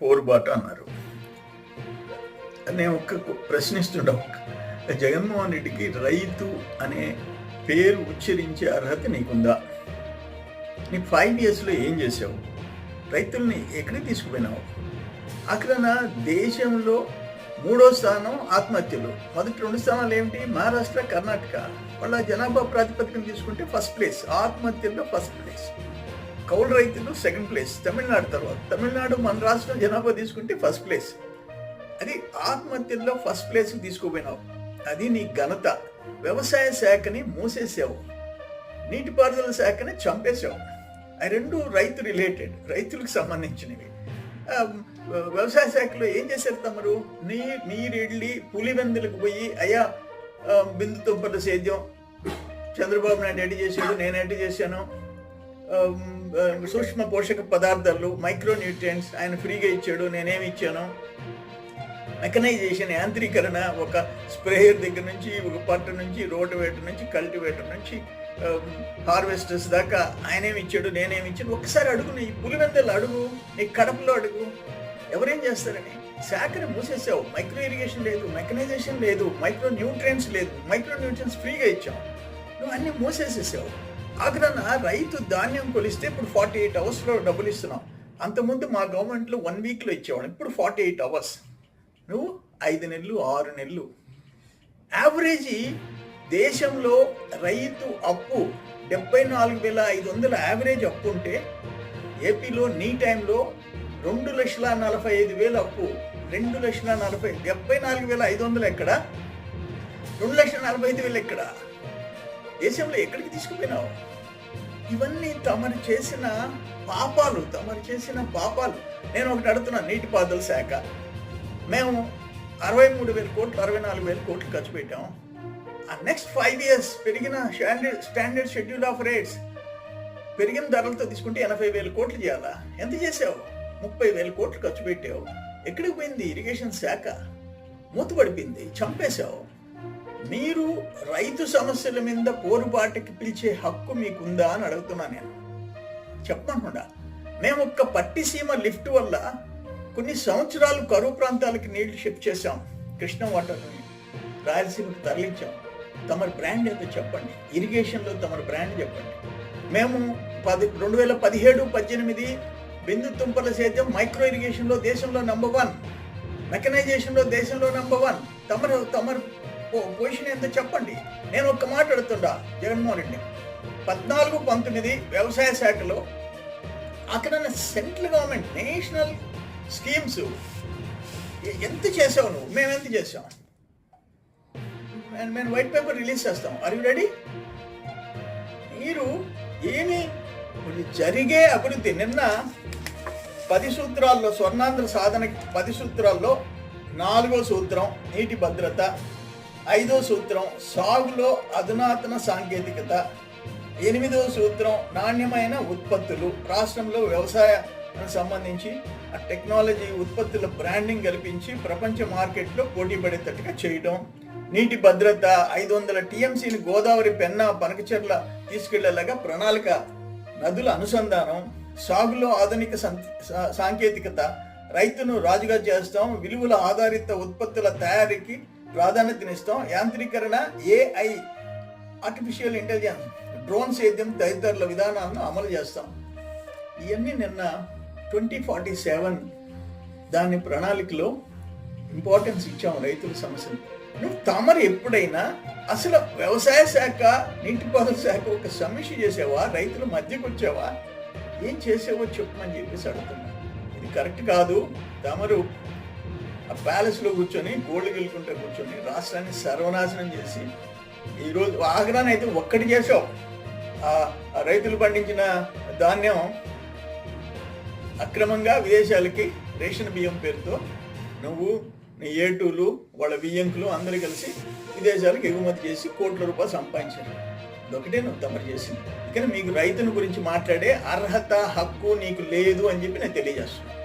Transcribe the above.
పోరుబాటు అన్నారు. నేను ప్రశ్నిస్తుండం, జగన్మోహన్ రెడ్డికి రైతు అనే పేరు ఉచ్చరించే అర్హత నీకుందా? నీకు 5 yearsలో ఏం చేసావు? రైతుల్ని ఎక్కడికి తీసుకుపోయినావు? అక్కడ దేశంలో 3వ స్థానం ఆత్మహత్యలు. మొదటి 2 స్థానాలు ఏమిటి? మహారాష్ట్ర, కర్ణాటక. వాళ్ళ జనాభా ప్రాతిపదికన తీసుకుంటే ఫస్ట్ ప్లేస్, ఆత్మహత్యల్లో ఫస్ట్ ప్లేస్. కౌలు రైతులు సెకండ్ ప్లేస్, తమిళనాడు తర్వాత. తమిళనాడు మన రాష్ట్రం జనాభా తీసుకుంటే ఫస్ట్ ప్లేస్. అది ఆత్మహత్యల్లో ఫస్ట్ ప్లేస్కి తీసుకుపోయినావు. అది నీ ఘనత. వ్యవసాయ శాఖని మూసేసావు, నీటిపారుదల శాఖని చంపేశావు. ఆ రెండు రైతు రిలేటెడ్, రైతులకు సంబంధించినవి. వ్యవసాయ శాఖలో ఏం చేశారు తమరు? నీరెళ్ళి పులివెందులకు పోయి, అయ్యా బిందు తుంపర్ల సేద్యం చంద్రబాబు నాయుడు ఎడ్డి చేశాడు, నేను ఎడ్డి చేశాను, సూక్ష్మ పోషక పదార్థాలు మైక్రో న్యూట్రియంట్స్ ఆయన ఫ్రీగా ఇచ్చాడు, నేనేమి ఇచ్చాను, మెకనైజేషన్ యాంత్రీకరణ, ఒక స్ప్రేయర్ దగ్గర నుంచి, ఒక పట్ట నుంచి, రోటివేటర్ నుంచి, కల్టివేటర్ నుంచి, హార్వెస్టర్స్ దాకా ఆయనేమి ఇచ్చాడు, నేనేమి ఇచ్చాడు. ఒకసారి అడుగు, నీ పులివెందులు అడుగు, నీ కడపలో అడుగు. ఎవరేం చేస్తారని? శాఖని మూసేసావు. మైక్రో ఇరిగేషన్ లేదు, మెకనైజేషన్ లేదు, మైక్రో న్యూట్రియంట్స్ లేదు. మైక్రో న్యూట్రియంట్స్ ఫ్రీగా ఇచ్చావు, నువ్వు అన్నీ మూసేసేసావు. ఆగ్రహణ రైతు ధాన్యం కొలిస్తే ఇప్పుడు 48 hours డబ్బులు ఇస్తున్నావు. అంతకుముందు మా గవర్నమెంట్లో 1 weekలో ఇచ్చేవాడు, ఇప్పుడు 48 hours. నువ్వు 5 నెలలు 6 నెలలు. యావరేజీ దేశంలో రైతు అప్పు 74,500 యావరేజ్ అప్పు ఉంటే, ఏపీలో నీ టైంలో 2,45,000 అప్పు. 2,40,000, 74,500 ఎక్కడ? 2,45,000 ఎక్కడ? దేశంలో ఎక్కడికి తీసుకుపోయినావు? ఇవన్నీ తమరు చేసిన పాపాలు. నేను ఒకటి అడుగుతున్నాను, నీటిపారుదల శాఖ మేము 63,000 కోట్లు 64,000 కోట్లు ఖర్చు పెట్టాం. ఆ నెక్స్ట్ 5 years పెరిగిన స్టాండర్డ్ షెడ్యూల్ ఆఫ్ రేట్స్ పెరిగిన ధరలతో తీసుకుంటే 80,000 కోట్లు చేయాలా? ఎంత చేసావు? 30,000 కోట్లు ఖర్చు పెట్టావు. ఎక్కడికి పోయింది ఇరిగేషన్ శాఖ? మూతపడిపోయింది, చంపేశావు. మీరు రైతు సమస్యల మీద పోరుబాటుకి పిలిచే హక్కు మీకుందా అని అడుగుతున్నా నేను. చెప్పకుండా మేము ఒక్క పట్టిసీమ లిఫ్ట్ వల్ల కొన్ని సంవత్సరాలు కరువు ప్రాంతాలకి నీళ్లు షిఫ్ట్ చేశాం. కృష్ణ వాటర్ని రాయలసీమకు తరలించాం. తమరి బ్రాండ్ ఏదో చెప్పండి, ఇరిగేషన్లో తమరి బ్రాండ్ చెప్పండి. మేము 2017-18 బిందు తుంపర్ల సేద్యం మైక్రో ఇరిగేషన్లో దేశంలో నంబర్ 1, మెకనైజేషన్లో దేశంలో నంబర్ 1. తమరు పొజిషన్ ఏందో చెప్పండి. నేను ఒక్క మాట అడుగుతుండా జగన్మోహన్ రెడ్డి, 14-19 వ్యవసాయ శాఖలో అక్కడ సెంట్రల్ గవర్నమెంట్ నేషనల్ స్కీమ్స్ ఎంత చేసావు నువ్వు? మేము ఎంత చేసాం? మేము వైట్ పేపర్ రిలీజ్ చేస్తాం. Are you ready? మీరు ఏమి జరిగే అభివృద్ధి, నిన్న 10 సూత్రాల్లో, స్వర్ణాంధ్ర సాధనకి 10 సూత్రాల్లో 4వ సూత్రం నీటి భద్రత, 5వ సూత్రం సాగులో అధునాతన సాంకేతికత, 8వ సూత్రం నాణ్యమైన ఉత్పత్తులు, రాష్ట్రంలో వ్యవసాయానికి సంబంధించి ఆ టెక్నాలజీ ఉత్పత్తుల బ్రాండింగ్ కల్పించి ప్రపంచ మార్కెట్లో పోటీ పడేటట్టుగా చేయడం, నీటి భద్రత, 500 TMCని గోదావరి, పెన్నా, పనకచెర్ల తీసుకెళ్లేలాగా ప్రణాళిక, నదుల అనుసంధానం, సాగులో ఆధునిక సాంకేతికత, రైతును రాజుగా చేస్తాం, విలువల ఆధారిత ఉత్పత్తుల తయారీకి ప్రాధాన్యతనిస్తాం, యాంత్రీకరణ, AI, ఆర్టిఫిషియల్ ఇంటెలిజెన్స్, డ్రోన్ సేద్యం తదితరుల విధానాలను అమలు చేస్తాం. ఇవన్నీ నిన్న 2047 దాని ప్రణాళికలో ఇంపార్టెన్స్ ఇచ్చాము రైతుల సమస్యలు. నువ్వు తమరు ఎప్పుడైనా అసలు వ్యవసాయ శాఖ, నీటిపారుదల శాఖ ఒక సమీక్ష చేసావా? రైతుల మధ్యకు వచ్చావా? ఏం చేసావో చెప్పమని చెప్పేసి అడుగుతున్నా. ఇది కరెక్ట్ కాదు. తమరు ఆ ప్యాలెస్లో కూర్చొని గోల్డ్ గెలుకుంటే కూర్చొని రాష్ట్రాన్ని సర్వనాశనం చేసి ఈరోజు ఆగ్రాన్ని అయితే ఒక్కటి చేసావు. ఆ రైతులు పండించిన ధాన్యం అక్రమంగా విదేశాలకి రేషన్ బియ్యం పేరుతో నువ్వు, నీ ఏటూలు, వాళ్ళ బియ్యంకులు అందరూ కలిసి విదేశాలకు ఎగుమతి చేసి కోట్ల రూపాయలు సంపాదించారు. అదొకటే నువ్వు తమరు చేసింది. కానీ మీకు రైతుల గురించి మాట్లాడే అర్హత, హక్కు నీకు లేదు అని చెప్పి నేను తెలియజేస్తున్నాను.